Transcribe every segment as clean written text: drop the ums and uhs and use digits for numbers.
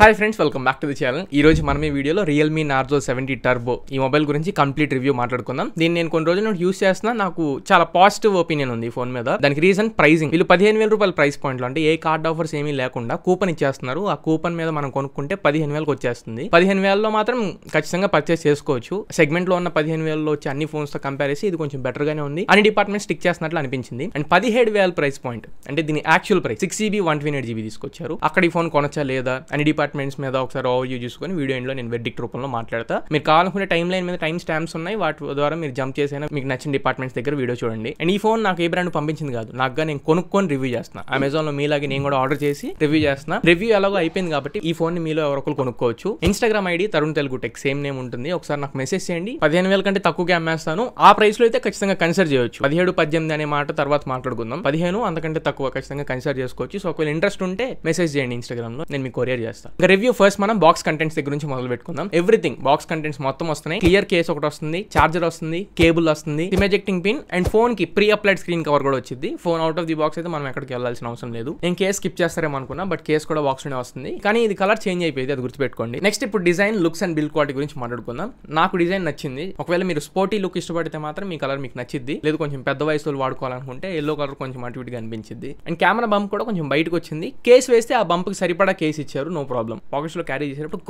Hi friends, welcome back to the channel. ఈ రోజు మనం ఈ వీడియోలో రియల్మీ నార్జో 70 టర్బో ఈ మొబైల్ గురించి కంప్లీట్ రివ్యూ మాట్లాడుకుందాం. దీన్ని నేను కొన్ని రోజుల నుండి యూస్ చేస్తున్నా. నాకు చాలా పాజిటివ్ ఒపీనియన్ ఉంది ఈ ఫోన్ మీద. దానికి రీజన్ ప్రైసింగ్. వీళ్ళు 15,000 రూపాయల ప్రైస్ పాయింట్లో, అంటే ఏ కార్డ్ ఆఫర్స్ ఏమీ లేకుండా కూపన్ ఇచ్చేస్తున్నారు. ఆ కూపన్ మీద మనం కొనుక్కుంటే 15,000కి వచ్చేస్తుంది. 15,000లో మాత్రం ఖచ్చితంగా పర్చేస్ చేసుకోవచ్చు. సెగ్మెంట్ లో ఉన్న 15,000లో వచ్చే అన్ని ఫోన్స్ తో కంపేర్ చేసి ఇది కొంచెం బెటర్ గానే ఉంది. అన్ని డిపార్ట్మెంట్ స్టిక్ చేస్తున్నట్లు అనిపించింది. అండ్ 17,000 ప్రైస్ పాయింట్, అంటే దీని యాక్చువల్ ప్రైస్ 6GB 128GB తీసుకొచ్చారు. అక్కడ ఈ ఫోన్ కొనొచ్చా లేదా అన్ని డిపార్ట్మెంట్స్ మీద ఒకసారి ఓవర్వ్యూ చూసుకొని వీడియో ఎండ్లో నేను వెర్డిక్ట్ రూపంలో మాట్లాడతా. మీరు కావాలనుకునే టైం లైన్ మీద టైం స్టాంప్స్ ఉన్నాయి, వాటి ద్వారా మీరు జంప్ చేసైనా మీకు నచ్చిన డిపార్ట్మెంట్స్ దగ్గర వీడియో చూడండి. అండ్ ఈ ఫోన్ నాకు ఏ బ్రాండ్ పంపించింది కాదు, నాకు నేను కొనుక్కొని రివ్యూ చేస్తున్నా. అమెజాన్ లో మీలాగే నేను కూడా ఆర్డర్ చేసి రివ్యూ చేస్తున్నా. రివ్యూ ఎలాగో అయిపోయింది కాబట్టి ఈ ఫోన్ ని మీలో ఎవరొకరు కొనుక్కోవచ్చు. Instagram ID Tarun Telugu tech same name ఉంటుంది. ఒకసారి నాకు మెసేజ్ చేయండి. 15,000 కంటే తక్కువగా అమ్మేస్తాను. ఆ ప్రైస్ లో అయితే ఖచ్చితంగా కన్సిడర్ చేయొచ్చు. 17, 18 అనే మాట తర్వాత మాట్లాడుకుందాం. 15 అంతకంటే తక్కువ ఖచ్చితంగా కన్సిడర్ చేసుకోవచ్చు. సో ఒకవేళ ఇంట్రెస్ట్ ఉంటే మెసేజ్ చేయండి ఇన్స్టాగ్రామ్ లో, నేను మీకు కొరియర్ చేస్తాను. ఇంకా రివ్యూ ఫస్ట్ మనం బాక్స్ కంటెంట్స్ దగ్గర నుంచి మొదలు పెట్టుకుందాం. ఎవ్రీథింగ్ బాక్స్ కంటెంట్స్ మొత్తం వస్తున్నాయి. క్లియర్ కేస్ ఒకటి వస్తుంది, చార్జర్ వస్తుంది, కేబుల్ వస్తుంది, SIM ejecting pin and phone కి ప్రీ అప్లైడ్ స్క్రీన్ కవర్ కూడా వచ్చింది. Phone out of the box అయితే మనం ఎక్కడికి వెళ్ళాల్సిన అవసరం లేదు. నేను కేస్ స్కిప్ చేస్తారేమో అనుకున్నా, బట్ కేస్ కూడా బాక్స్ లోనే వస్తుంది. కానీ ఇది కలర్ చేంజ్ అయిపోయింది, అది గుర్తుపెట్టుకోండి. నెక్స్ట్ ఇప్పుడు design, looks and build quality గురించి మాట్లాడుకుందాం. నాకు డిజైన్ నచ్చింది. ఒకవేళ మీరు స్పోర్టీ లుక్ ఇష్టపడితే మాత్రం మీ కలర్ మీకు నచ్చిద్ది. లేదు కొంచెం పెద్ద వయసులో వాడుకోవాలనుకుంటే ఎల్లో కలర్ కొంచెం అటు ఇటుగా అనిపించింది. అండ్ కెమెరా బంప్ కూడా కొంచెం బయటకు వచ్చింది. కేస్ వేస్తే ఆ బంప్ కి సరిపడా కేస్ ఇచ్చారు, నో ప్రాబ్లం. పాకెట్స్ లో క్యారీ చేసేటప్పుడు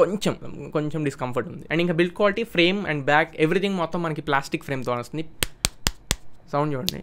కొంచెం డిస్కంఫర్ట్ ఉంది. అండ్ ఇంకా build quality, frame and back everything మొత్తం మనకి ప్లాస్టిక్ ఫ్రేమ్ తో వస్తుంది. సౌండ్ చూడండి,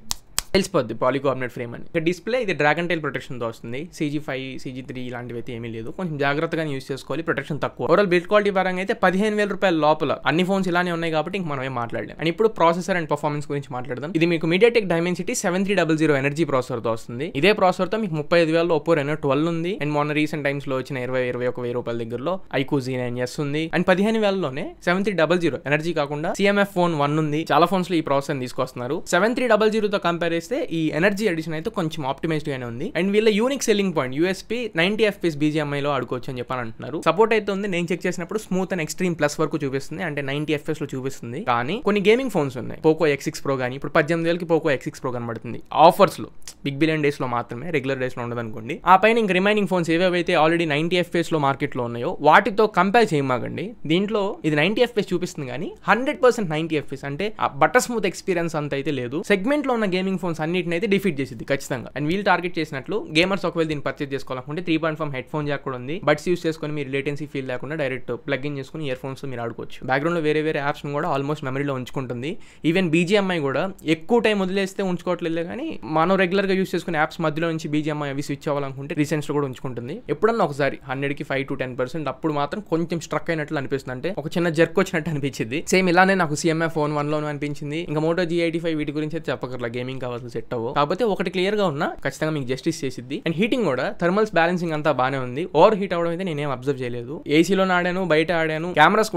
తెలిసిపోద్ది పాలికార్బోనేట్ ఫ్రేమ్ అని. ఇక డిస్ప్లే ఇది డ్రాగన్ టైల్ ప్రొటెక్షన్ తో వస్తుంది. CG5, CG3 ఇలాంటివి అయితే ఏమీ లేదు. కొంచెం జాగ్రత్తగా యూస్ చేసుకోవాలి, ప్రొటెక్షన్ తక్కువ. ఓవరాల్ బిల్డ్ క్వాలిటీ పరంగా అయితే 15,000 రూపాయల లోపల అన్ని ఫోన్స్ ఇలానే ఉన్నాయి కాబట్టి ఇంక మనం ఏం మాట్లాడలేం. అండ్ ఇప్పుడు ప్రాసెసర్ అండ్ పర్ఫార్మెన్స్ గురించి మాట్లాడదాం. ఇది మీకు MediaTek Dimensity 7300 ఎనర్జీ ప్రాసెసర్ తో వస్తుంది. ఇదే ప్రాసెసర్ తో మీకు 35,000లో Oppo Reno 12 ఉంది. అండ్ మొన్న రీసెంట్ టైమ్స్ లో వచ్చిన 20-21,000 రూపాయల దగ్గరలో iQOO Z9S ఉంది. అండ్ 15,000లోనే 7300 ఎనర్జీ కాకుండా CMF Phone 1 ఉంది. చాలా ఫోన్స్ లో ఈ ప్రాసెసర్ తీసుకొస్తున్నారు. 7300 తో కంపేర్ చేస్తే ఈ ఎనర్జీ ఎడిషన్ అయితే కొంచెం ఆప్టిమైజ్డ్ గానే ఉంది. అండ్ వీళ్ళ unique selling point USP 90 FPS BGMI లో ఆడుకోవచ్చు అని చెప్పని అంటున్నారు. సపోర్ట్ అయితే ఉంది. నేను చెక్ చేసినప్పుడు స్మూత్ అండ్ ఎక్స్ట్రీమ్ ప్లస్ వరకు చూపిస్తుంది, అంటే 90 FPS లో చూపిస్తుంది. కానీ కొన్ని గేమింగ్ ఫోన్స్ ఉన్నాయి, Poco X6 Pro కానీ ఇప్పుడు 18,000కి Poco X6 Pro కనబడుతుంది. ఆఫర్స్ లో బిగ్ బిలియన్ డేస్ లో మాత్రమే, రెగ్యులర్ డేస్ లో ఉండదు అనుకోండి. ఆ పైన ఇంక రిమైనింగ్ ఫోన్స్ ఏవేవైతే ఆల్రెడీ 90 FPS లో మార్కెట్ లో ఉన్నాయో వాటితో కంపేర్ చేయమాగండి. దీంట్లో ఇది 90 FPS చూపిస్తుంది కానీ 100% 90 FPS అంటే ఆ బటర్ స్మూత్ ఎక్స్పీరియన్స్ అంత అయితే లేదు. సెగ్మెంట్ లో ఉన్న గేమింగ్ ఫోన్స్ అన్నిటిని అయితే డిఫీట్ చేసింది ఖచ్చితంగా. అండ్ వీళ్ళు టార్గెట్ చేసినట్లు గేమర్స్ ఒకవేళ దీన్ని పర్చేస్ చేసుకోవాలనుకుంటే 3.5 హెడ్ ఫోన్ జాక్ కూడా ఉంది. బడ్స్ యూస్ చేసుకొని మీరు లేటెన్సీ ఫీల్ లేకుండా డైరెక్ట్ ప్లగ్ ఇన్ చేసుకుని ఇయర్ ఫోన్స్ మీరు ఆడుకోవచ్చు. బ్యాక్గ్రౌండ్ లో వేరే యాప్స్ కూడా ఆల్మోస్ట్ మెమరీలో ఉంచుకుంటుంది. ఈవెన్ BGMI కూడా ఎక్కువ టైం వదిలేస్తే ఉంచుకోవట్లేదు, కానీ మనం రెగ్యులర్ గా యూస్ చేసుకునే యాప్స్ మధ్యలో నుంచి BGMI అవి స్విచ్ అవ్వాలనుకుంటే రీసెంట్స్ లో కూడా ఉంచుకుంటుంది. ఎప్పుడన్నా ఒకసారి 100కి 5 to 10% అప్పుడు మాత్రం కొంచెం స్ట్రక్ అయినట్లు అనిపిస్తుంది, అంటే ఒక చిన్న జర్క్ వచ్చినట్టు అనిపించింది. సేమ్ ఇలానే నాకు CMF Phone 1 లోనూ అనిపించింది. ఇంకా Moto G85 వీటి గురించి అయితే చెప్పకర్లా, గేమింగ్ కావాల్సిన సెట్ అవ్వవు. కాకపోతే ఒకటి క్లియర్ గా ఉన్నా ఖచ్చితంగా మీకు జస్టిస్ చేసిద్ది. అండ్ హీటింగ్ కూడా థర్మల్స్ బ్యాలెన్సింగ్ అంతా బానే ఉంది. ఓవర్ హీట్ అవడం అయితే నేనేం అబ్జర్వ్ చేయలేదు. ఏసీలో ఆడాను, బయట ఆడాను. కెమెరాస్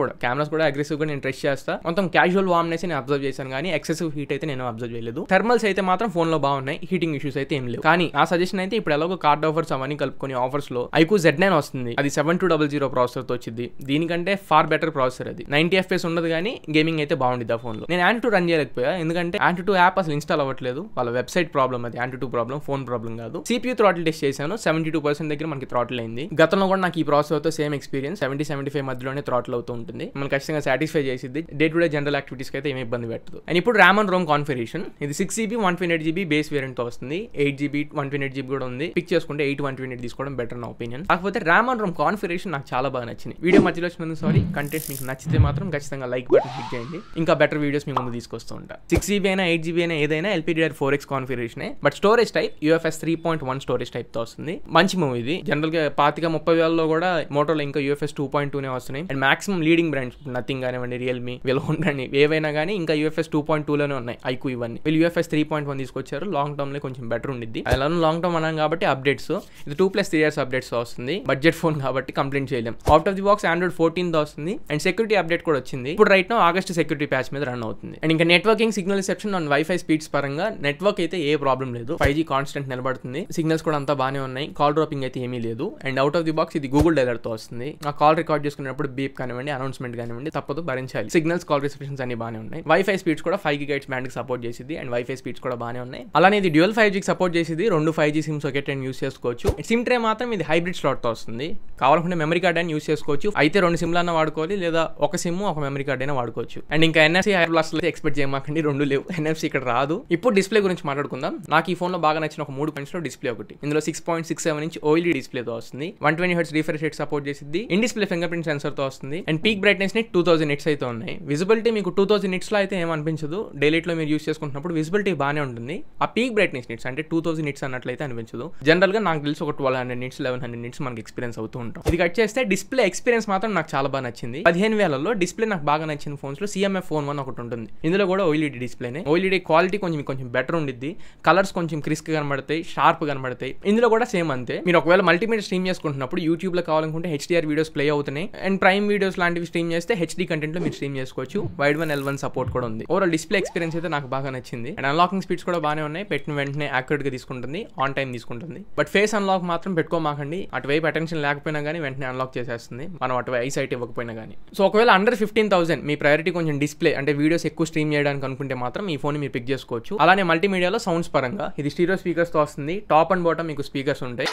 కూడా అగ్రెసివ్ గా నేను ట్రెస్ చేస్తా. మొత్తం క్యాజువల్ వార్మ్నెస్ నేను అబ్జర్వ్ చేశాను, కానీ ఎక్సెసివ్ హీట్ అయితే నేను అబ్జర్వ్ చేయలేదు. థర్మల్స్ అయితే మాత్రం ఫోన్ లో బాగున్నాయి, హీటింగ్ ఇష్యూస్ అయితే ఏం లేవు. కానీ నా సజెషన్ అయితే ఇప్పుడు ఎలాగో కార్డ్ ఆఫర్స్ అవన్నీ కలుపుకొని ఆఫర్స్ లో iQOO Z9 వస్తుంది. అది 7200 ప్రాసెసర్ తో వచ్చింది. దీనికంటే ఫార్ బెటర్ ప్రాసెసర్. అది 90 FPS ఉండదు, కానీ గేమింగ్ అయితే బాగుంది ఆ ఫోన్ లో. నేను Antutu రన్ చేయలేకపోయా, ఎందుకంటే Antutu యాప్ అసలు ఇన్స్టాల్ అవ్వట్లేదు. వాళ్ళ వెబ్సైట్ ప్రాబ్లం, అది Antutu ప్రాబ్లం, ఫోన్ ప్రాబ్లం కాదు. CPU థ్రాటిల్ టెస్ట్ చేశాను, 72% దగ్గర మనకి థ్రాటిల్ అయింది. గతంలో కూడా నాకు ఈ ప్రాసెసర్ తో సేమ్ ఎక్స్పీరియన్స్, 70-75 మధ్యలోనే థ్రాటిల్ అవుతూ ఉంటుంది. మనం ఖచ్చితంగా సాటిస్ఫై చేసిద్ది. Day to day general activities అయితే ఏమీ ఇబ్బంది పెట్టదు. అండ్ ఇప్పుడు RAM and ROM కాన్ఫిగరేషన్, ఇది 6GB 128GB బేస్ వేరియంట్ తో వస్తుంది. 8GB 128GB కూడా ఉంది. పిక్ చేసుకుంటే 8 128 తీసుకోవడం బెటర్ నా ఒపీనియన్. కాకపోతే RAM and ROM కాన్ఫిగరేషన్ నాకు చాలా బాగా నచ్చింది. వీడియో మధ్యలో వచ్చినందుకు సారీ. కంటెంట్ మీకు నచ్చితే మాత్రం ఖచ్చితంగా లైక్ బటన్ క్లిక్ చేయండి. ఇంకా బెటర్ వీడియోస్ మీ ముందు తీసుకొస్తూ ఉంటా. 6GB అయినా 8GB అయినా ఏదైనా LPDDR4X configuration. But storage type UFS 3.1 storage type తో వస్తుంది. మంచి మూవ్ ఇది. జనరల్ గా 25,000-30,000లో కూడా మోటోలో ఇంకా UFS 2.2 వస్తున్నాయి. And maximum leading brands nothing కానివ్వండి, రియల్మీ, వీళ్ళ ఉండండి ఏవైనా కానీ ఇంకా UFS 2.2లోనే ఉన్నాయి. iQOO ఇవన్నీ. వీళ్ళు UFS 3.1 తీసుకొచ్చారు. లాంగ్ టర్మ్ లో కొంచెం బెటర్ ఉండిద్ది. అలా లాంగ్ టర్మ్ అన్నాం కాబట్టి అప్డేట్స్ ఇది 2+3 years అప్డేట్స్ వస్తుంది. బడ్జెట్ ఫోన్ కాబట్టి కంప్లైంట్ చేయలేం. Out of the box Android 14 వస్తుంది. అండ్ సెక్యూరిటీ అప్డేట్ కూడా వచ్చింది. ఇప్పుడు right now August security patch మీద రన్ అవుతుంది. అండ్ ఇంకా networking, signal reception and wifi speeds పరంగా నెట్వర్క్ అయితే ఏ ప్రాబ్లం లేదు, 5G కాన్స్టెంట్ నిలబడుతుంది, సిగ్నల్స్ కూడా అంతా బాగానే ఉన్నాయి, కాల్ డ్రాపింగ్ అయితే ఏమీ లేదు. And out of the box ఇది గూగుల్ డైలర్ తో వస్తుంది. ఆ కాల్ రికార్డ్ చేసుకున్నప్పుడు బీప్ కానివ్వండి, అనౌన్స్మెంట్ కానివ్వండి తప్పదు భరించాలి. సిగ్నల్స్ కాల్ రిసెప్షన్స్ అన్ని బాగానే ఉన్నాయి. వైఫై స్పీడ్స్ కూడా 5 GHz బ్యాండ్ కి సపోర్ట్ చేసింది అండ్ వైఫై స్పీడ్స్ కూడా బాగానే ఉన్నాయి. అలానే ఇది డ్యూయల్ 5G కి సపోర్ట్ చేసింది, 2 5G సిమ్స్ ఒకే టైం యూస్ చేసుకోవచ్చు. సిమ్ ట్రే మాత్రం ఇది హైబ్రిడ్ స్లాట్ తో వస్తుంది, కావాలనుకుంటే మెమరీ కార్డ్ అయినా యూస్ చేసుకోవచ్చు. అయితే 2 సిమ్లు అన్న వాడుకోవాలి, లేదా ఒక సిమ్ ఒక మెమరీ కార్డ్ అయినా వాడుకోవచ్చు. అండ్ ఇంకా NFC బ్లాస్ట్ ఎక్స్పెక్ట్ చేయమాకండి, 2 లేవు, NFC ఇక్కడ రాదు. ఇప్పుడు డిస్ప్లే గురించి మాట్లాడుకుందాం. నాకు ఈ ఫోన్ లో బాగా నచ్చిన ఒక 3 పాయింట్స్ లో డిస్ప్లే ఒకటి. ఇందులో 6.67 ఇంచ్ OLED డిస్ప్లే తో వస్తుంది, 120 Hz రిఫ్రెష్ రేట్ సపోర్ట్ చేసింది, in display finger print sensor తో వస్తుంది. అండ్ పీక్ బ్రైట్నెస్ ని 2000 nits అయితే ఉన్నాయి. విజిబిలిటీ మీకు 2000 nits లో అయితే ఏమనిపించదు, డైలైట్ లో మీరు యూస్ చేసుకుంటున్నప్పుడు విజిబిలిటీ బాగానే ఉంటుంది. ఆ పీక్ బ్రైట్నెస్ నిట్స్ అంటే 2000 nits అన్నట్లయితే అనిపించదు. జనరల్ గా నాకు తెలిసి ఒక 1200 nits 1100 nits మనకి ఎక్స్పీరియన్స్ అవుతూ ఉంటాం. ఇది కట్ చేస్తే డిస్ప్లే ఎక్స్పీరియన్స్ మాత్రం నాకు చాలా బాగా నచ్చింది. 15,000లో డిస్ప్లే నాకు బాగా నచ్చిన ఫోన్స్ లో CMF Phone 1 ఒకటి ఉంటుంది. ఇందులో కూడా OLED డిస్ప్లేనే. OLED క్వాలిటీ కొంచెం బెటర్ ఉండిద్ది, కలర్స్ కొంచెం క్రిస్ప్ కనబడతాయి, షార్ప్ కనబడతాయి. ఇందులో కూడా సేమ్ అంతే. మీరు ఒకవేళ మల్టీమీడియా స్ట్రీమ్ చేసుకుంటున్నప్పుడు యూట్యూబ్ లో కావాలనుకుంటే HDR వీడియోస్ ప్లే అవుతున్నాయి అండ్ ప్రైమ్ వీడియోస్ లాంటివి స్ట్రీమ్ చేస్తే HD కంటెంట్ లో మీరు స్ట్రీమ్ చేసుకోవచ్చు. వైడ్ 1 L1 సపోర్ట్ కూడా ఉంది. ఓవరాల్ డిస్ప్లే ఎక్స్పీరియన్స్ అయితే నాకు బాగా నచ్చింది. అండ్ అన్లాకింగ్ స్పీడ్స్ కూడా బాగానే ఉన్నాయి, పెట్టిన వెంటనే యాక్యురేట్ గా తీసుకుంటుంది, ఆన్ టైం తీసుకుంటుంది. బట్ ఫేస్ అన్లాక్ మాత్రం పెట్టుకోమాకండి, అటువైపు అటెన్షన్ లేకపోయినా కానీ వెంటనే అన్లాక్ చేసేస్తుంది, మనం అటు ఐసైట్ ఇవ్వకపోయినా కానీ. సో ఒకవేళ అండర్ 15,000 మీ ప్రయారిటీ కొంచెం డిస్ప్లే అంటే వీడియోస్ ఎక్కువ స్ట్రీమ్ చేయడానికి అనుకుంటే మాత్రం ఈ ఫోన్ మీరు పిక్ చేసుకోవచ్చు. అలానే మల్టీమీడియాలో సౌండ్స్ పరంగా ఇది స్టీరియో స్పీకర్స్ తో వస్తుంది, టాప్ అండ్ బాటమ్ మీకు స్పీకర్స్ ఉంటాయి.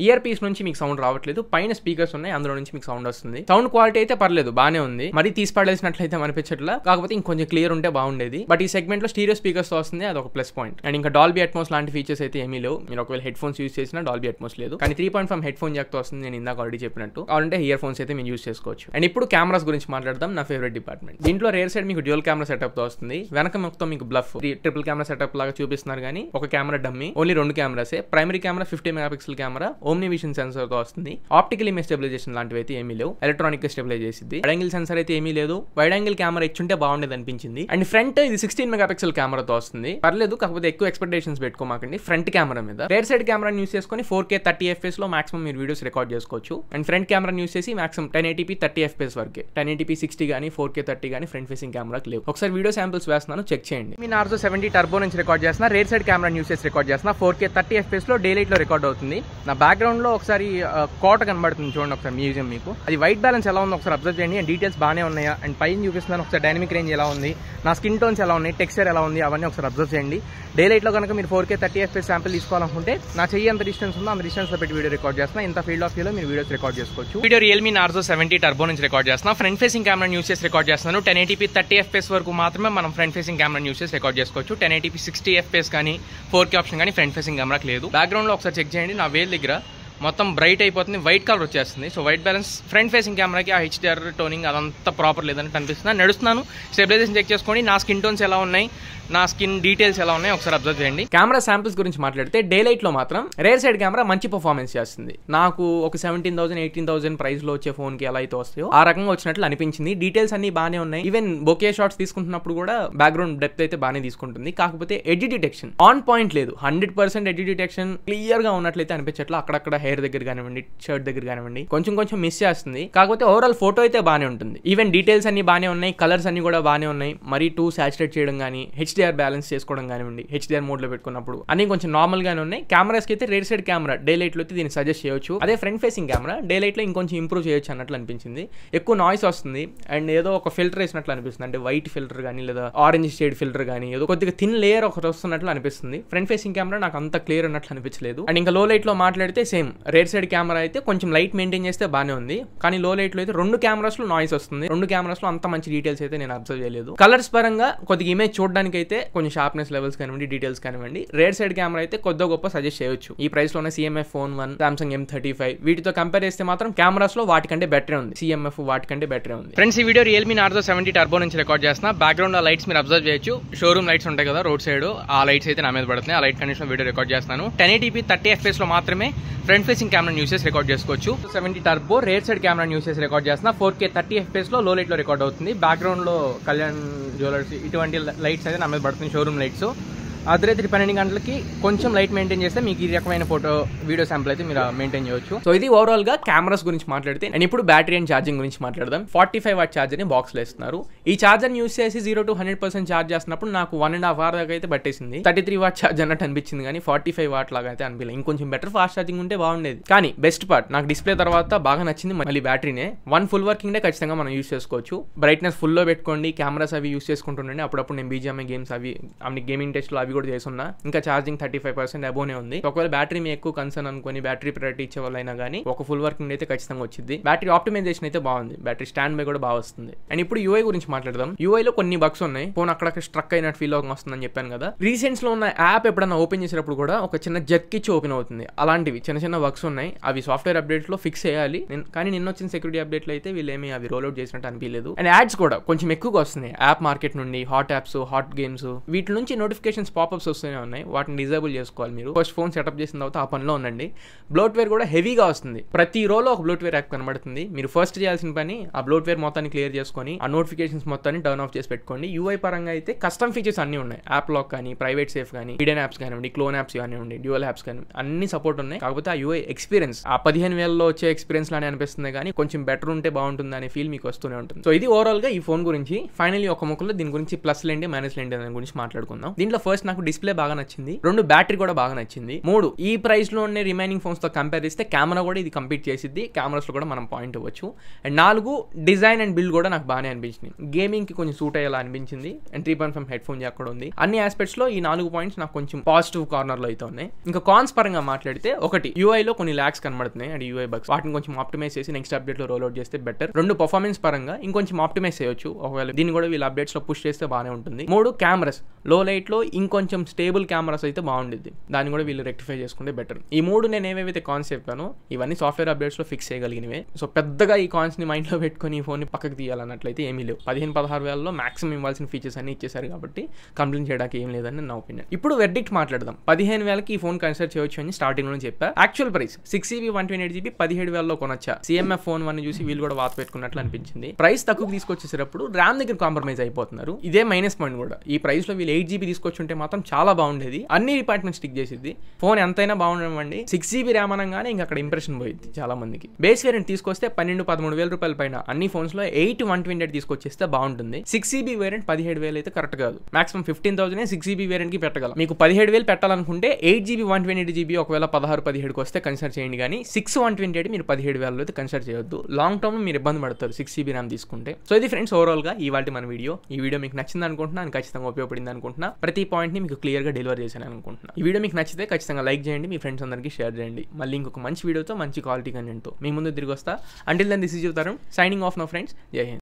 ఇయర్ పీస్ నుంచి మీకు సౌండ్ రావట్లేదు, పైన స్పీకర్స్ ఉన్నాయి, అందులో నుంచి మీకు సౌండ్ వస్తుంది. సౌండ్ క్వాలిటీ అయితే పర్లేదు, బానే ఉంది, మరి తీసి పడేసినట్లయితే అనిపించట్లా, కాకపోతే ఇంకొంచెం క్లియర్ ఉంటే బాగుండేది. బట్ ఈ సెగ్మెంట్ లో స్టీరియో స్పీకర్స్ తో వస్తుంది, అది ఒక ప్లస్ పాయింట్. అండ్ ఇంకా డాల్బీ అట్మోస్ లాంటి ఫీచర్స్ అయితే ఏమీ లేవు. మీరు ఒకవేళ హెడ్ ఫోన్స్ యూస్ చేసినా డాల్బీ అట్మోస్ లేదు, కానీ 3.5 హెడ్ ఫోన్ జాక్ తో వస్తుంది. నేను ఇందాక ఆల్రెడీ చెప్పినట్టు, కావాలంటే ఇయర్ ఫోన్స్ అయితే మీరు యూస్ చేసుకోవచ్చు. అండ్ ఇప్పుడు కెమెరాస్ గురించి మాట్లాడదాం, నా ఫేవరెట్ డిపార్ట్మెంట్. దీంట్లో రేర్ సైడ్ మీకు డ్యూయల్ కెమెరా సెటప్ తో వస్తుంది, వెనక మొత్తం మీకు బ్లఫ్ ట్రిపుల్ కెమెరా సెటప్ లాగా చూపిస్తున్నారు, కానీ ఒక కెమెరా డమ్మీ, ఓన్లీ 2 కెమెరాసే. Primary camera 50 megapixel camera, omni vision sensor వస్తుంది. ఆప్టికల్ ఇమేజ్ స్టెబిలైజేషన్ లాంటివి అయితే ఏమీ లేవు, ఎలక్ట్రానిక్ గా స్టెబిలైజ్ చేసింది. వైడ్ యాంగిల్ సెన్సర్ అయితే ఏమీ లేదు, వైడ్ యాంగిల్ కెమెరా ఇచ్చుంటే బాగుండేది అనిపించింది. అండ్ ఫ్రంట్ ఇది 16 మెగాపిక్సెల్ కెమెరాతో వస్తుంది, పర్లేదు, కాకపోతే ఎక్కువ ఎక్స్పెక్టేషన్స్ పెట్టుకోమాకండి ఫ్రంట్ కెమెరా మీద. రేర్ సైడ్ కెమెరా యూస్ చేసుకుని 4K 30 FPS లో మాక్సిమం మీరు వీడియోస్ రికార్డ్ చేసుకోవచ్చు. అండ్ ఫ్రంట్ కెమెరా యూస్ చేసి మాక్సిమం 1080p 30 FPS వరకే, 1080p 60 కానీ 4K 30 కానీ ఫ్రంట్ ఫేసింగ్ కెమెరాకి లేవు. ఒకసారి వీడియో శాంపిల్స్ వేస్తున్నాను, చెక్ చేయండి. మీ నార్జో 70 టర్బో నుంచి రికార్డ్ చేస్తున్నా, రేర్ సైడ్ కెమెరా యూస్ చేసి రికార్డ్ చేస్తున్నా, 4K 30 FPS లో డే లైట్ లో రికార్డ్ అవుతుంది. నా బ్యాక్గ్రౌండ్ లో ఒకసారి కోట కనబడుతుంది చూడండి, ఒకసారి మ్యూజియం మీకు, అది వైట్ బ్యాలెన్స్ ఎలా ఉంది ఒకసారి అబ్జర్వ్ చేయండి. అండ్ డీటెయిల్స్ బాగానే ఉన్నాయా, అండ్ పైన చూపిస్తున్నాను ఒకసారి డైనమిక్ రేంజ్ ఎలా ఉంది, నా స్కిన్ టోన్స్ ఎలా ఉన్నాయి, టెక్స్చర్ ఎలా ఉంది, అవన్నీ ఒకసారి అబ్జర్వ్ చేయండి. డే లైట్ లో కనుక మీరు 4K 30 FPS శాంపిల్ తీసుకోవాలనుకుంటే నా చెయ్యి ఎంత డిస్టెన్స్ ఉందో అంత డిస్టెన్స్ లో పెట్టి వీడియో రికార్డ్ చేస్తున్నా, ఇంత ఫీల్డ్ ఆఫ్ వ్యూలో మీరు వీడియోస్ రికార్డ్ చేసుకోవచ్చు. వీడియో రియల్మీ నార్జో 70 టర్బో నుంచి రికార్డ్ చేస్తున్నా, ఫ్రంట్ ఫేసింగ్ కెమెరా యూస్ చేసి రికార్డ్ చేస్తున్నాను. 1080p 30 FPS వరకు మాత్రమే మనం ఫ్రంట్ ఫేసింగ్ కెమెరా యూస్ చేసి రికార్డ్ చేసుకోవచ్చు. 1080p 60 FPS కానీ 4K ఆప్షన్ కానీ ఫ్రంట్ ఫేసింగ్ కెమెరాకి లేదు. బ్యాక్గ్రౌండ్ లో ఒకసారి చెక్ చేయండి, నా వేల్ దగ్గర మొత్తం బ్రైట్ అయిపోతుంది, వైట్ కలర్ వచ్చేస్తుంది. So white balance front facing కెమెరాకి ఆ HDR టోనింగ్ అదంతా ప్రాపర్ లేదని అనిపిస్తుంది. నడుస్తున్నాను, స్టెబిలైజేషన్ చెక్ చేసుకోండి, నా స్కిన్ టోన్స్ ఎలా ఉన్నాయి, నా స్కిన్ డీటెయిల్స్ ఎలా ఉన్నాయి ఒకసారి అబ్జర్వ్ చేయండి. కెమెరా శాంపిల్స్ గురించి మాట్లాడితే డే లైట్ లో మాత్రం రేర్ సైడ్ కెమెరా మంచి పర్ఫార్మెన్స్ చేస్తుంది. నాకు ఒక 17,000 18,000 ప్రైస్ లో వచ్చే ఫోన్ కి ఎలా అయితే వస్తాయో ఆ రకంగా వచ్చినట్లు అనిపించింది. డీటెయిల్స్ అన్ని బాగానే ఉన్నాయి, ఈవెన్ బొకే షాట్స్ తీసుకుంటున్నప్పుడు కూడా బ్యాక్గ్రౌండ్ డెప్త్ అయితే బాగానే తీసుకుంటుంది. కాకపోతే ఎడ్జ్ డిటెక్షన్ ఆన్ పాయింట్ లేదు, 100% ఎడ్జ్ డిటెక్షన్ క్లియర్ గా ఉన్నట్లయితే అనిపించట్లా. అక్కడక్కడ హెయిర్ దగ్గర కానివ్వండి, షర్ట్ దగ్గర కానివ్వండి కొంచెం మిస్ చేస్తుంది. కాకపోతే ఓవరాల్ ఫోటో అయితే బాగానే ఉంటుంది. ఈవెన్ డీటెయిల్స్ అన్ని బాగానే ఉన్నాయి, కలర్స్ అన్ని కూడా బాగానే ఉన్నాయి. మరీ టూ సాచురేట్ చేయడం కానీ, HDR బ్యాలెన్స్ చేసుకోవడం కానివ్వండి, HDR మోడ్ లో పెట్టుకున్నప్పుడు అన్ని కొంచెం నార్మల్ గానే ఉన్నాయి. కెమెరాస్ కి అయితే rare side camera day light లో అయితే దీన్ని సజెస్ట్ చేయొచ్చు. అదే front facing camera day light లో ఇంకొంచెం ఇంప్రూవ్ చేయొచ్చు అన్నట్లు అనిపించింది. ఎక్కువ నాయిస్ వస్తుంది అండ్ ఏదో ఒక ఫిల్టర్ వేసినట్లు అనిపిస్తుంది, అంటే వైట్ ఫిల్టర్ కానీ లేదా ఆరెంజ్ షేడ్ ఫిల్టర్ కానీ ఏదో కొద్దిగా థిన్ లేయర్ ఒకటి వస్తున్నట్లు అనిపిస్తుంది. ఫ్రంట్ ఫేసింగ్ కెమెరా నాకు అంత క్లియర్ అన్నట్లు అనిపించలేదు. అండ్ ఇంకా లో లైట్ లో మాట్లాడితే సేమ్ రేర్ సైడ్ కెమెరా అయితే కొంచెం లైట్ మెయింటైన్ చేస్తే బాగానే ఉంది, కానీ లో లైట్ లో అయితే 2 కెమెరాస్ లో నాయిస్ వస్తుంది. 2 కెమెరాస్ లో అంత మంచి డీటెయిల్స్ అయితే నేను అబ్జర్వ్ చేయలేదు. కలర్స్ పరంగా కొద్దిగా ఇమేజ్ చూడడానికి అయితే కొంచెం షార్ప్నెస్ లెవెల్స్ కానివ్వండి, డీటెయిల్స్ కానివ్వండి, రేర్ సైడ్ కెమెరా అయితే కొద్దిగా గొప్ప సజెస్ట్ చేయొచ్చు. ఈ ప్రైస్ లోనే CMF Phone 1, Samsung M35 వీటితో కంపేర్ చేస్తే మాత్రం కెమెరాస్ లో వాటికంటే బెటరే ఉంది, CMF వాటికంటే బెటరే ఉంది. ఫ్రెండ్స్ ఈ వీడియో రియల్మీ నార్జో 70 టర్బో నుంచి రికార్డ్ చేస్తున్నా. బ్యాక్గ్రౌండ్ లో లైట్స్ మీరు అబ్జర్వ్ చేయొచ్చు, షోరూమ్ లైట్స్ ఉంటాయి కదా రోడ్ సైడ్, ఆ లైట్స్ అయితే నా మీద పడుతున్నాయి. ఆ లైట్ కండిషన్ వీడియో రికార్డ్ చేస్తాను. 1080p 30 FPS లో మాత్రమే ఫ్రంట్ ఫేసింగ్ కెమెరా యూస్ చేసి రికార్డ్ చేసుకోవచ్చు. 70 turbo rare side camera use చేసి రికార్డ్ చేస్తున్నా. 4K 30 FPS లో లో లైట్ లో రికార్డ్ అవుతుంది. బ్యాక్గ్రౌండ్ లో కళ్యాణ్ జ్యువెలర్స్ ఇటువంటి లైట్స్ అయితే నా మీద పడుతుంది, షోరూమ్ లైట్స్. అర్ధరాత్రి 12 గంటలకి కొంచెం లైట్ మెయింటైన్ చేస్తే మీకు ఈ రకమైన వీడియో శాంపుల్ అయితే మీరు మెయింటైన్ చేయొచ్చు. సో ఇది ఓవరాల్ గా కెమెరాస్ గురించి మాట్లాడితే, అండ్ ఇప్పుడు బ్యాటరీ అండ్ ఛార్జింగ్ గురించి మాట్లాడదాం. 45 వాట్ ఛార్జర్ ని బాక్స్ లో ఇస్తున్నారు. ఈ ఛార్జర్ యూస్ చేసి 0 to 100% ఛార్జ్ చేస్తున్నప్పుడు నాకు 1.5 hour దాకా అయితే పట్టేసింది. 33 వాట్ ఛార్జ్ అన్నట్టు అనిపించింది, కానీ 45 వాట్ లాగా అయితే అనిపించలేదు. ఇంకొంచెం బెటర్ ఫాస్ట్ ఛార్జింగ్ ఉంటే బాగుండేది. కానీ బెస్ట్ పార్ట్ నాకు డిస్ప్లే తర్వాత బాగా నచ్చింది మళ్ళీ బ్యాటరీనే. 1 full వర్కింగ్ డే ఖచ్చితంగా మనం యూస్ చేసుకోవచ్చు. బ్రైట్నెస్ ఫుల్ లో పెట్టుకోండి, కెమెరాస్ అవి యూస్ చేసుకుంటుండండి. అప్పుడప్పుడు నేను BGMI గేమ్స్ అవి గేమింగ్ టెస్ట్ లో అవి కూడా చేస్తున్నా. ఇంకా ఛార్జింగ్ 35% అబోనే ఉంది. ఒకవేళ బ్యాటరీ మీ ఎక్కువ కన్సర్న్ అనుకుని బ్యాటరీ ప్రయారిటీ ఇచ్చే వాళ్ళైనా కానీ ఒక ఫుల్ వర్కింగ్ అయితే ఖచ్చితంగా వచ్చింది. బ్యాటరీ ఆప్టిమైజేషన్ అయితే బాగుంది, బ్యాటరీ స్టాండ్ బై కూడా బాగా వస్తుంది. అండ్ ఇప్పుడు UI గురించి మాట్లాడదాం. UI లో కొన్ని బగ్స్ ఉన్నాయి. ఫోన్ అక్కడ స్ట్రక్ అయినట్టు ఫీల్ వస్తుందని చెప్పాను కదా. రీసెంట్స్ లో ఉన్న యాప్ ఎప్పుడన్నా ఓపెన్ చేసినప్పుడు కూడా ఒక చిన్న జర్క్ ఇచ్చి ఓపెన్ అవుతుంది. అలాంటివి చిన్న బగ్స్ ఉన్నాయి. అవి సాఫ్ట్వేర్ అప్డేట్ లో ఫిక్స్ చేయాలి. కానీ నిన్న వచ్చిన సెక్యూరిటీ అప్డేట్ లో అయితే వీళ్ళేమి అవి రోల్ అవుట్ చేసినట్టు అనిపించలేదు. అండ్ యాడ్స్ కూడా కొంచెం ఎక్కువగా వస్తున్నాయి. యాప్ మార్కెట్ నుండి హాట్ యాప్స్, హాట్ గేమ్స్, వీటి నుంచి నోటిఫికేషన్స్ పాపప్స్ వస్తూనే ఉన్నాయి. వాటిని డిజేబుల్ చేసుకోవాలి. మీరు ఫస్ట్ ఫోన్ సెటప్ చేసిన తర్వాత ఆ పనిలో ఉండండి. బ్లోట్వేర్ కూడా హెవీగా వస్తుంది. ప్రతి రోలో ఒక బ్లోట్వేర్ యాప్ కనబడుతుంది. మీరు ఫస్ట్ చేయాల్సిన పని ఆ బ్లోట్వేర్ మొత్తాన్ని క్లియర్ చేసుకొని ఆ నోటిఫికేషన్స్ మొత్తాన్ని టర్న్ ఆఫ్ చేసి పెట్టుకోండి. UI పరంగా అయితే కస్టమ్ ఫీచర్స్ అన్ని ఉన్నాయి. యాప్ లాక్ కానీ, ప్రైవేట్ సేఫ్ కానీ, హిడెన్ యాప్స్ కానివ్వండి, క్లోన్ యాప్స్ కానివ్వండి, డ్యూయల్ యాప్స్ కానీ అన్ని సపోర్ట్ ఉన్నాయి. కాకపోతే ఆ UI ఎక్స్పీరియన్స్ ఆ 15,000లో వచ్చే ఎక్స్పీరియన్స్ లానే అనిపిస్తుంది, కానీ కొంచెం బెటర్ ఉంటే బాగుంటుంది అనే ఫీల్ మీకు వస్తూనే ఉంటుంది. సో ఇది ఓవరాల్ గా ఈ ఫోన్ గురించి. ఫైనల్లీ ఒక ముక్కలో దీని గురించి ప్లస్ లేండి, మైనస్ లేండి దాని గురించి మాట్లాడుకుందాం. దీంట్లో ఫస్ట్ నాకు డిస్ప్లే బాగా నచ్చింది. 2 బ్యాటరీ కూడా బాగా నచ్చింది. 3 ఈ ప్రైస్ లో ఉండే రిమైనింగ్ ఫోన్స్ తో కంపేర్ చేస్తే కెమెరా కూడా ఇది కంపీట్ చేసిద్ది. కెమెరాస్ లో కూడా మనం పాయింట్ ఇవ్వచ్చు. అండ్ 4 డిజైన్ అండ్ బిల్డ్ కూడా నాకు బాగానే అనిపించింది. గేమింగ్ కి కొంచెం సూట్ అయ్యేలా అనిపించింది. అండ్ 3.5 హెడ్ ఫోన్ జాక్ కూడా ఉంది. అన్ని ఆస్పెక్ట్స్ లో ఈ 4 పాయింట్స్ నాకు కొంచెం పాజిటివ్ కార్నర్ లో అయితే ఉన్నాయి. ఇంకా కాన్స్ పరంగా మాట్లాడితే, ఒకటి UI లో కొన్ని ల్యాక్స్ కనబడుతున్నాయి అండ్ UI బగ్స్. వాటిని కొంచెం ఆప్టిమైజ్ చేసి నెక్స్ట్ అప్డేట్ లో రోల్ అవుట్ చేస్తే బెటర్. 2 పర్ఫార్మెన్స్ పరంగా ఇంకొంచెం ఆప్టిమైజ్ చేయొచ్చు. ఒకవేళ దీన్ని కూడా వీళ్ళ అప్డేట్స్ లో పుష్ చేస్తే బాగానే ఉంటుంది. 3 కెమెరాస్ లో లైట్ లో ఇంకొంచెం స్టేబుల్ కెమెరాస్ అయితే బాగుండిద్ది. దాన్ని కూడా వీళ్ళు రెక్టిఫై చేసుకుంటే బెటర్. ఈ 3 నేను ఏవైతే కాన్స్ చెప్పానో ఇవన్నీ సాఫ్ట్వేర్ అప్డేట్స్ లో ఫిక్స్ చేయగలిగినవే. సో పెద్దగా ఈ కాన్స్ ని మైండ్ లో పెట్టుకుని ఈ ఫోన్ ని పక్కకు తీయాలన్నట్లయితే ఏమీ లేవు. 15-16 వేలలో మాక్సిమం ఇవ్వాల్సిన ఫీచర్స్ అన్ని ఇచ్చేసారు కాబట్టి కంప్లైంట్ చేయడానికి ఏం లేదని నా ఒపీనియన్. ఇప్పుడు వెర్డిక్ట్ మాట్లాడదాం. 15,000కి ఈ ఫోన్ కన్సిడర్ చేయొచ్చు అని స్టార్టింగ్ లో చెప్పా. Actual price 6GB 128GB 17,000లో కొనొచ్చా. CMF phone one చూసి వీళ్ళు కూడా వాత పెట్టుకున్నట్లు అనిపించింది. ప్రైస్ తక్కువ తీసుకొచ్చేసేటప్పుడు ర్యామ్ దగ్గర కాంప్రమైజ్ అయిపోతున్నారు. ఇదే మైనస్ పాయింట్ కూడా. ఈ ప్రైస్ లో వీళ్ళు 8GB తీసుకొచ్చుంటే మాత్రం చాలా బాగుండేది. అన్ని డిపార్ట్మెంట్ స్టిక్ చేసిద్ది. ఫోన్ ఎంతైనా బాగుండవండి. 6GB ర్యామ్ అనగానే ఇంకా అక్కడ ఇంప్రెషన్ పోయింది చాలా మందికి. బేస్ వేరియంట్ తీసుకొస్తే 12-13 వేల రూపాయల పైన అన్ని ఫోన్స్ లో 8 128 తీసుకొచ్చేస్తే బాగుంటుంది. 6GB వేరియంట్ 17,000 అయితే కరెక్ట్ కాదు. మాక్సిమం 15,000 6GB వేరియంట్ కి పెట్టగలం. మీకు 17,000 పెట్టాలనుకుంటే 8GB 128GB ఒకవేళ 16-17 వస్తే కన్సిడర్ చేయండి, కానీ 6 128 మీరు 17,000 అయితే కన్సిడర్ చేయొద్దు. లాంగ్ టర్మ్ మీరు ఇబ్బంది పడతారు 6GB ర్యామ్ తీసుకుంటే. సో ఇది ఫ్రెండ్స్ ఓవరాల్ గా ఇవాల్టి మన వీడియో. ఈ వీడియో మీకు నచ్చింది అనుకుంటున్నా, ఖచ్చితంగా ఉపయోగపడింది అనుకుంటున్నా. ప్రతి పాయింట్ ని మీకు క్లియర్ గా డెలివర్ చేశాను అనుకుంటున్నా. ఈ వీడియో మీకు నచ్చితే ఖచ్చితంగా లైక్ చేయండి, మీ ఫ్రెండ్స్ అందరికీ షేర్ చేయండి. మళ్ళీ ఇంకొక మంచి వీడియోతో, మంచి క్వాలిటీ కంటెంట్తో మీ ముందు తిరిగి వస్తా. Until then this is your Tarun signing off now friends. Jai Hind.